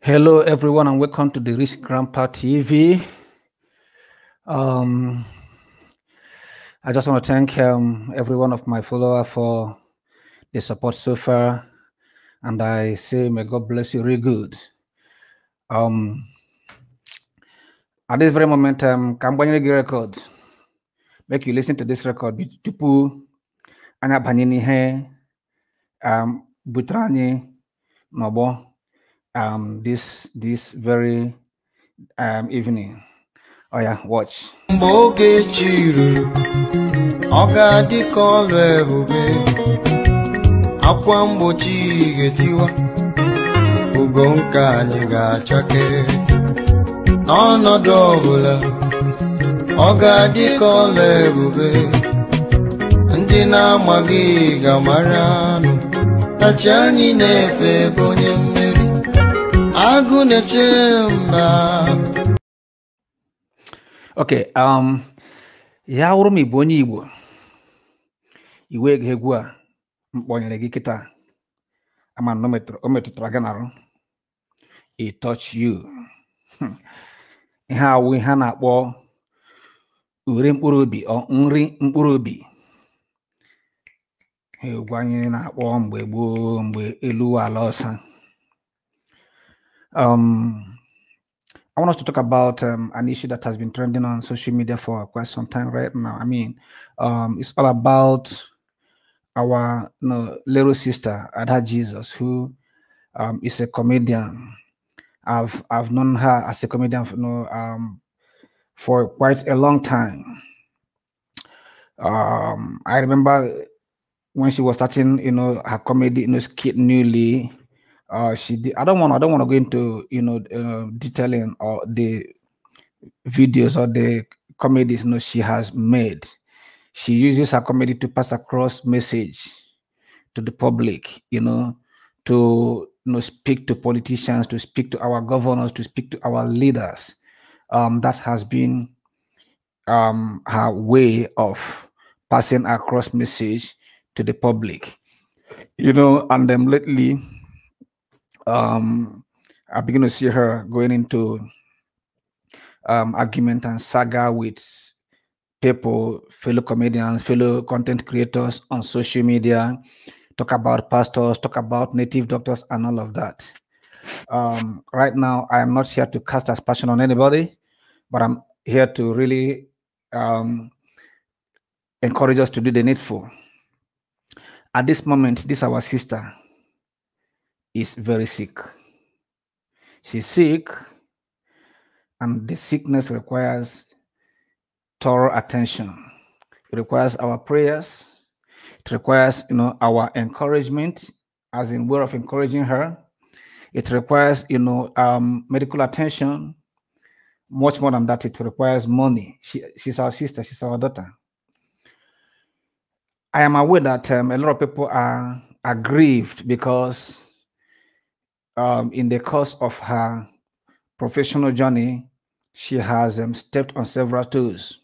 Hello, everyone, and welcome to the Rich Grandpa TV. I just want to thank every one of my followers for the support so far, and I say may God bless you really good. At this very moment, Kambanyere record, make you listen to this record. Tupu anya banyini he butrani nobo this very evening. Oh yeah, watch. Mgbe oge ruru, ọ ga-adị ka ọlụ ebube, akwa mgbochi ga-etiwa, ugo nke anyị ga-achake. N'ọnọdụ ọbụla, ọ ga-adị ka ọlụ ebube, ndị na-amaghị ga-amara nụ, na chi anyị na-efe bụ onye mmeri, agụ na-eche mba. Okay, ya wụrụ m Igbo onye Igbo iwe ege egwu a mkpọnyere gị kịta ama na o metụtara gị n'arụ. It touch you. Ihe awụ ihe a na-akpọ ure mkpụrụ obi ọ nri mkpụrụ obi. Egwu anyị na-akpọ mgbe gboo mgbe elu ala ọsa. I want us to talk about an issue that has been trending on social media for quite some time right now. I mean, it's all about our little sister, Ada Jesus, who is a comedian. I've known her as a comedian for quite a long time. I remember when she was starting, her comedy, skit newly. She did. I don't want to go into detailing or the videos or the comedies she has made. She uses her comedy to pass across message to the public, to speak to politicians, to speak to our governors, to speak to our leaders. That has been her way of passing across message to the public, and then lately I begin to see her going into argument and saga with people, fellow comedians, fellow content creators on social media, talk about pastors, talk about native doctors and all of that. Right now, I am not here to cast aspersion on anybody, but I'm here to really encourage us to do the needful. At this moment, this our sister is very sick. She's sick, and the sickness requires thorough attention. It requires our prayers. It requires, our encouragement, as in way of encouraging her. It requires, medical attention. Much more than that, it requires money. She's our sister. She's our daughter. I am aware that a lot of people are grieved because in the course of her professional journey, she has stepped on several toes.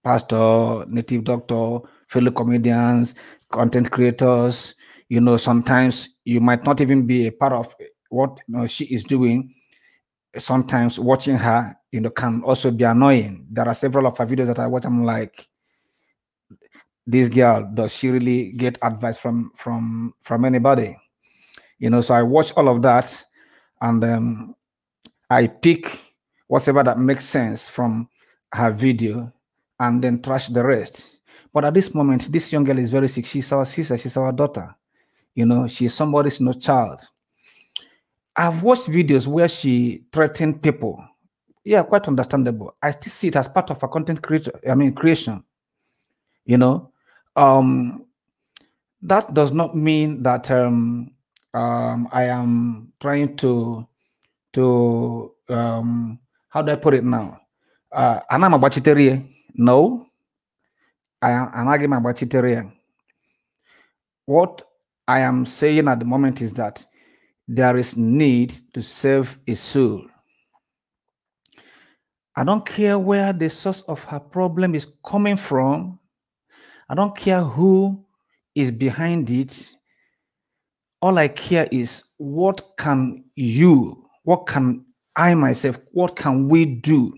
Pastor, native doctor, fellow comedians, content creators. Sometimes you might not even be a part of what she is doing. Sometimes watching her, can also be annoying. There are several of her videos that I watch. I'm like, this girl, does she really get advice from anybody? So I watch all of that, and I pick whatever that makes sense from her video and then trash the rest. But at this moment, this young girl is very sick. She's our sister. She's our daughter. She's somebody's child. I've watched videos where she threatened people. Yeah, quite understandable. I still see it as part of a content creation. That does not mean that I am trying to how do I put it now? Anam abachiterie. No, I am not abachiterie. What I am saying at the moment is that there is need to save a soul. I don't care where the source of her problem is coming from. I don't care who is behind it. All I care is what can I myself, what can we do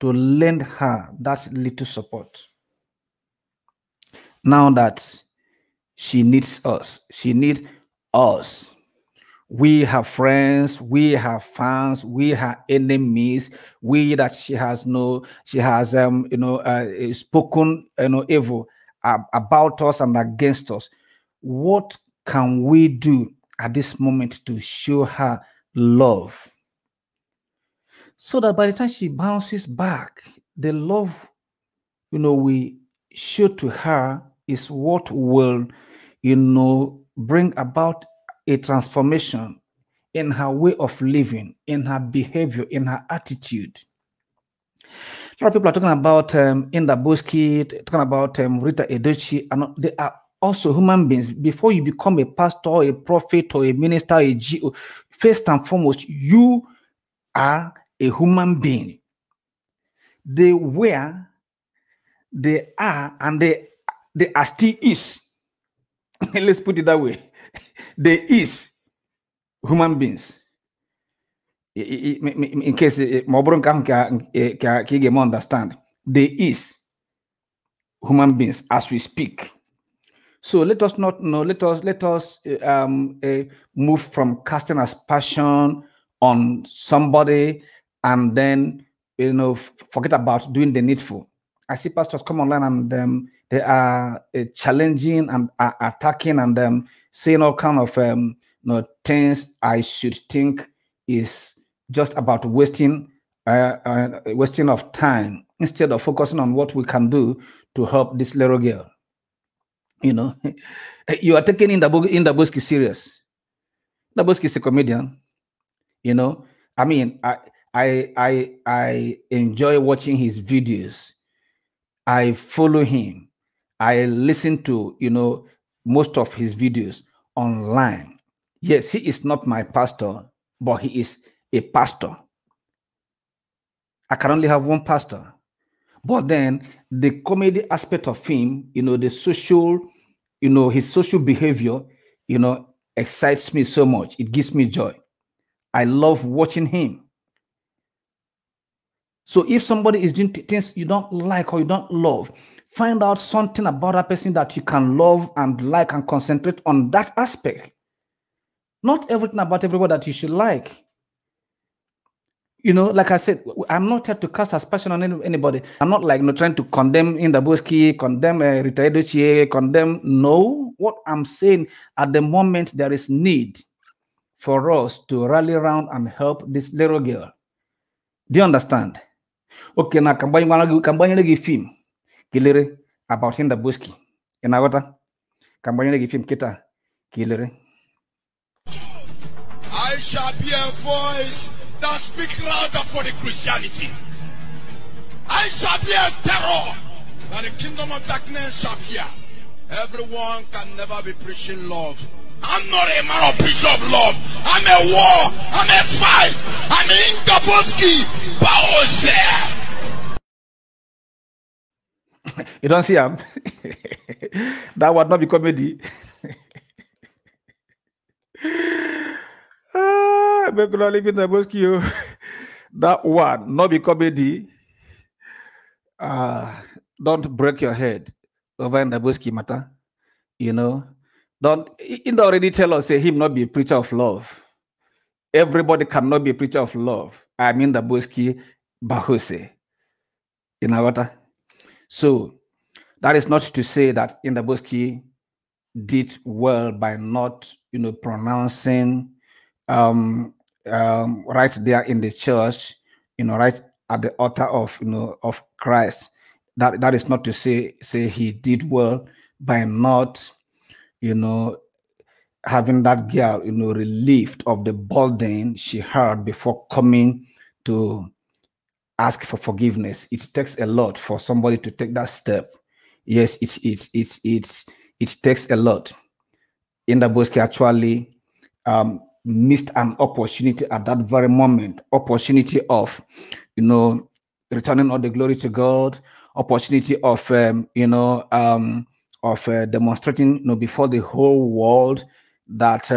to lend her that little support? Now that she needs us, she needs us. We have friends, we have fans, we have enemies. We that she has spoken evil about us and against us. What can we do at this moment to show her love, so that by the time she bounces back, the love we show to her is what will bring about a transformation in her way of living, in her behavior, in her attitude. A lot of people are talking about Inda Boski, talking about Rita Edochie, and they are also human beings. Before you become a pastor, a prophet, or a minister, a GO, first and foremost, you are a human being. They were, they are, and they are still is. Let's put it that way. They is human beings. In case Mobron can understand, they is human beings as we speak. So let us not know. Let us move from casting aspersion on somebody and then forget about doing the needful. I see pastors come online and they are challenging and attacking and saying all kind of things I should think is just about wasting of time instead of focusing on what we can do to help this little girl. You are taking Inda Boski serious. Inda Boski is a comedian. I mean, I enjoy watching his videos. I follow him. I listen to most of his videos online. Yes, he is not my pastor, but he is a pastor. I can only have one pastor. But then the comedy aspect of him, the social, his social behavior, excites me so much. It gives me joy. I love watching him. So if somebody is doing things you don't like or you don't love, find out something about that person that you can love and like and concentrate on that aspect. Not everything about everybody that you should like. Like I said, I'm not here to cast aspersion on anybody. I'm not like trying to condemn Inda Boski, condemn Rita Edochie, condemn. No, what I'm saying at the moment, there is need for us to rally around and help this little girl. Do you understand? Okay, now can buy film kilere about Inda Boski. In our can buy film kita kilere. I shall be a voice that speak louder for the Christianity. I shall be a terror that the kingdom of darkness shall fear. Everyone can never be preaching love. I'm not a man of preach of love. I'm a war. I'm a fight. I'm in Inda Boski. You don't see him? That would not be comedy. That one not be comedy. Don't break your head over Inda Boski matter. Don't already tell us say him not be a preacher of love. Everybody cannot be a preacher of love. I mean Inda Boski Bahose. So that is not to say that Inda Boski did well by not pronouncing right there in the church, right at the altar of of Christ. That is not to say he did well by not having that girl relieved of the burden she had before coming to ask for forgiveness. It takes a lot for somebody to take that step. Yes, it takes a lot. Inda Boski actually missed an opportunity at that very moment, opportunity of returning all the glory to God, opportunity of demonstrating before the whole world that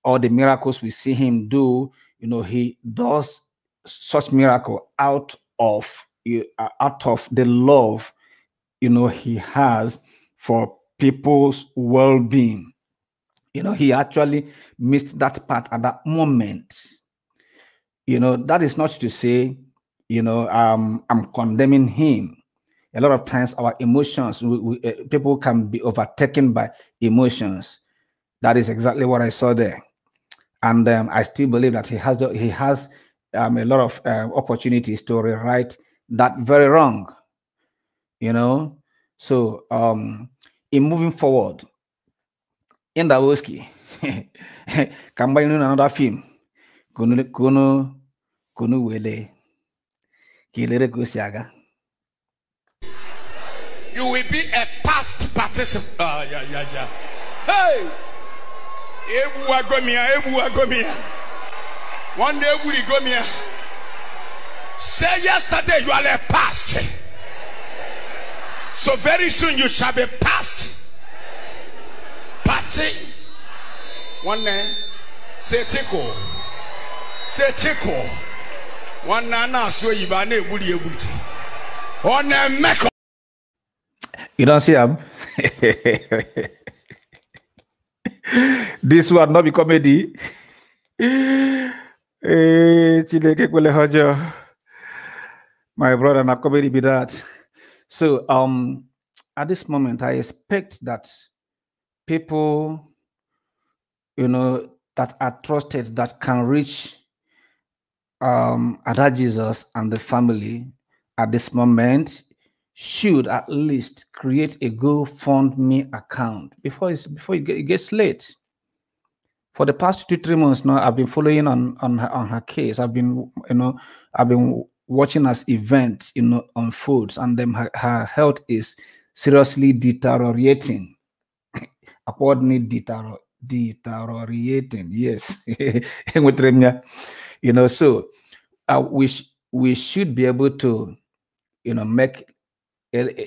all the miracles we see him do, he does such miracle out of the love, he has for people's well-being. He actually missed that part at that moment. That is not to say, I'm condemning him. A lot of times our emotions, people can be overtaken by emotions. That is exactly what I saw there. And I still believe that he has a lot of opportunities to rewrite that very wrong. So in moving forward, in the whiskey, combining another film, Kuno Wele, Kilere Kusiaga. You will be a past participant. Yeah. Hey! Ebu agomia. One day we go here. Say yesterday you are a past. So very soon you shall be past. Party. One day, say tickle. Say tickle. One nana so you are ne woody. On a make. You don't see him. This will not be comedy. My brother, not comedy be that. So at this moment, I expect that people, that are trusted, that can reach Ada Jesus and the family at this moment, should at least create a GoFundMe account before it gets late. For the past 2-3 months now, I've been following on her case. I've been watching as events unfolds, and then her health is seriously deteriorating. Accordingly, deteriorating. Yes, So we should be able to make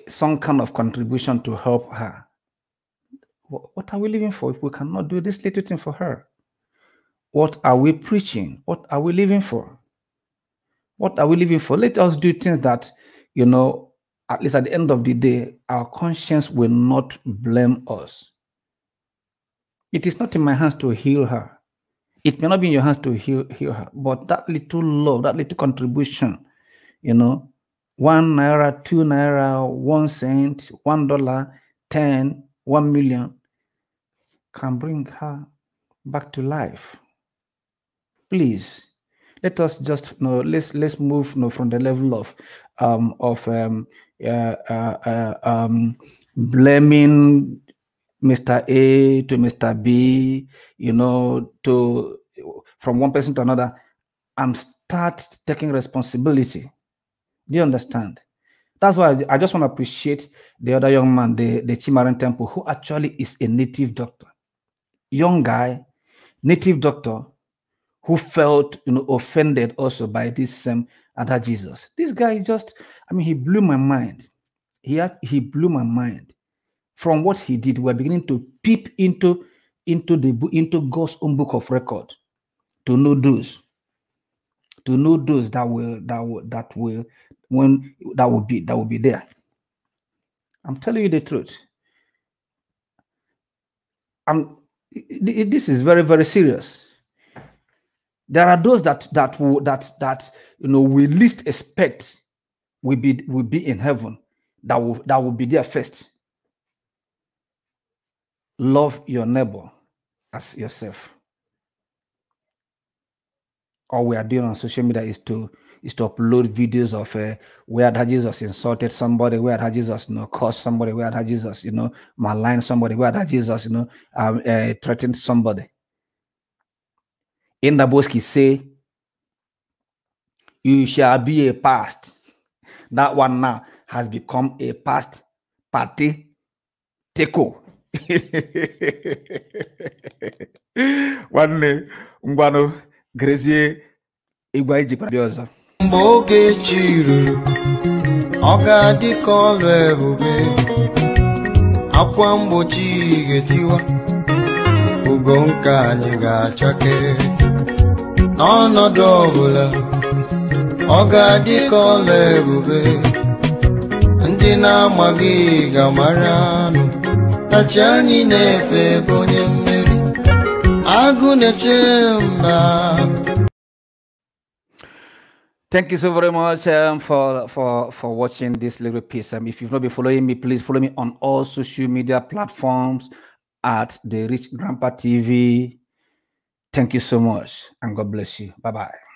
some kind of contribution to help her. What are we living for if we cannot do this little thing for her? What are we preaching? What are we living for? What are we living for? Let us do things that, at least at the end of the day, our conscience will not blame us. It is not in my hands to heal her. It may not be in your hands to heal her, but that little love, that little contribution, 1 naira, 2 naira, 1 cent, $1, 10, 1 million can bring her back to life. Please, let us just let's move from the level of blaming Mr. A to Mr. B, from one person to another, and start taking responsibility. Do you understand? That's why I just want to appreciate the other young man, the Chimaran Temple, who actually is a native doctor. Young guy, native doctor, who felt offended also by this same Ada Jesus. This guy he blew my mind. He blew my mind. From what he did, we're beginning to peep into God's own book of record, to know those that will be there. I'm telling you the truth. This is very, very serious. There are those that we least expect will be in heaven, that will be there first. Love your neighbor as yourself. All we are doing on social media is to upload videos of where Ada Jesus insulted somebody, where Ada Jesus cursed somebody, where Ada Jesus maligned somebody, where Ada Jesus threatened somebody. In the Boski say, you shall be a past. That one now has become a past party teko. One day, Mbano Grazie Igwa Ijipabioza. Mboge chiru Oga di kolwe bube Akwa mbochi getiwa ugo nke anyị ga-achake n'ọnọdụ ọbụla ọ ga-adị ka ọla ebube ndị na-amaghị ga-amara nụ na chi anyị na-efe bụ onye mmeri agụ na-eche mba. Thank you so very much for watching this little piece. If you've not been following me, please follow me on all social media platforms at The Rich Grandpa TV. Thank you so much, and God bless you. Bye-bye.